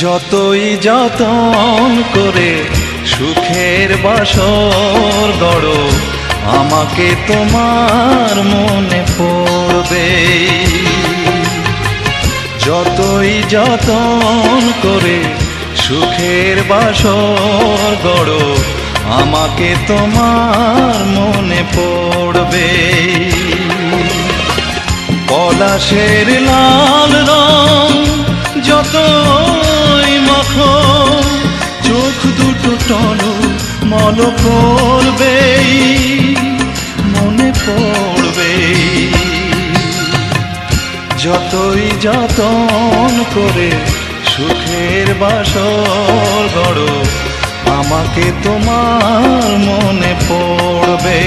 যতই যতন করে সুখের বাসর গড়ো, আমাকে তোমার মনে পড়বে। যতই যতন করে সুখের বাসর গড়ো, আমাকে তোমার মনে পড়বে। পলাশের লাল রং যতই মাখো, চোখ দুটো টলমল করবে, মনে পড়বে। যতই যতন করে সুখের বাসর গড়ো, আমাকে তোমার মনে পড়বে।